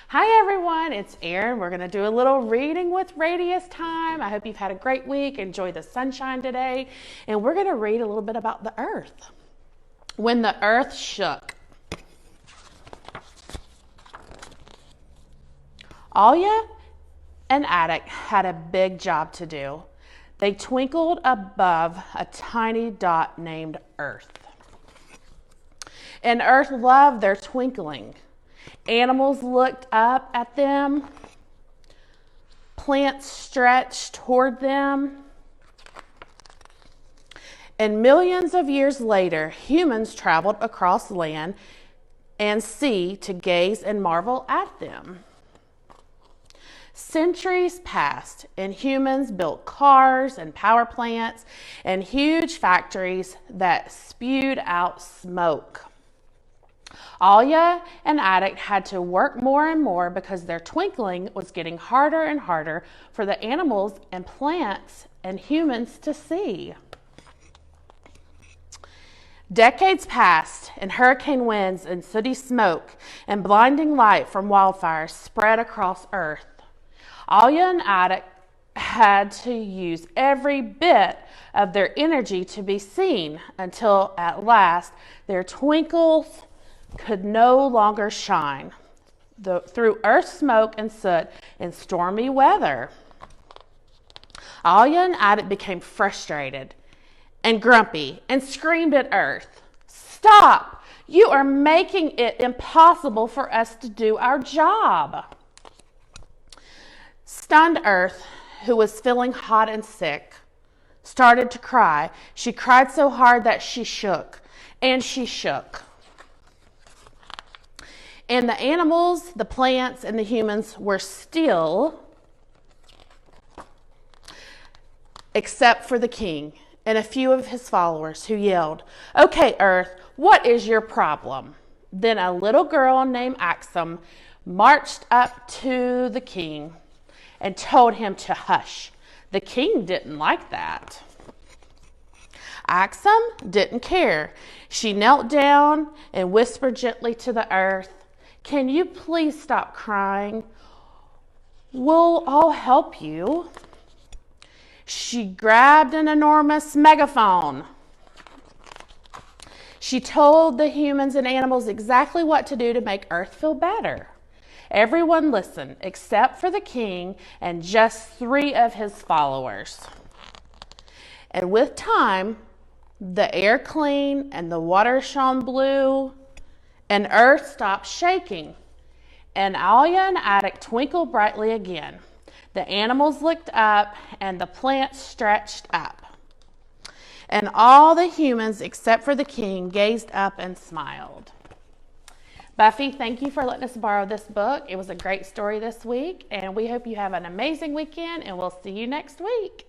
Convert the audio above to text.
Hi everyone, it's Erin. We're going to do a little reading with Radius time. I hope you've had a great week. Enjoy the sunshine today. And we're going to read a little bit about the earth. When the earth shook. Alya and Attic had a big job to do. They twinkled above a tiny dot named Earth. And Earth loved their twinkling. Animals looked up at them. Plants stretched toward them. And millions of years later, humans traveled across land and sea to gaze and marvel at them. Centuries passed, and humans built cars and power plants and huge factories that spewed out smoke. Alya and Attic had to work more and more because their twinkling was getting harder and harder for the animals and plants and humans to see. Decades passed, and hurricane winds and sooty smoke and blinding light from wildfires spread across Earth. Alya and Attic had to use every bit of their energy to be seen until at last their twinkles could no longer shine through earth smoke and soot and stormy weather. Alya and Attic became frustrated and grumpy and screamed at Earth, "Stop! You are making it impossible for us to do our job." Stunned Earth, who was feeling hot and sick, started to cry. She cried so hard that she shook, and she shook. And the animals, the plants, and the humans were still, except for the king and a few of his followers who yelled, "Okay, Earth, what is your problem?" Then a little girl named Axum marched up to the king and told him to hush. The king didn't like that. Axum didn't care. She knelt down and whispered gently to the earth, "Can you please stop crying? We'll all help you." She grabbed an enormous megaphone. She told the humans and animals exactly what to do to make Earth feel better. Everyone listened except for the king and just 3 of his followers. And with time, the air cleaned and the water shone blue, and Earth stopped shaking, and Alya and Attic twinkled brightly again. The animals looked up, and the plants stretched up. And all the humans, except for the king, gazed up and smiled. Buffy, thank you for letting us borrow this book. It was a great story this week, and we hope you have an amazing weekend, and we'll see you next week.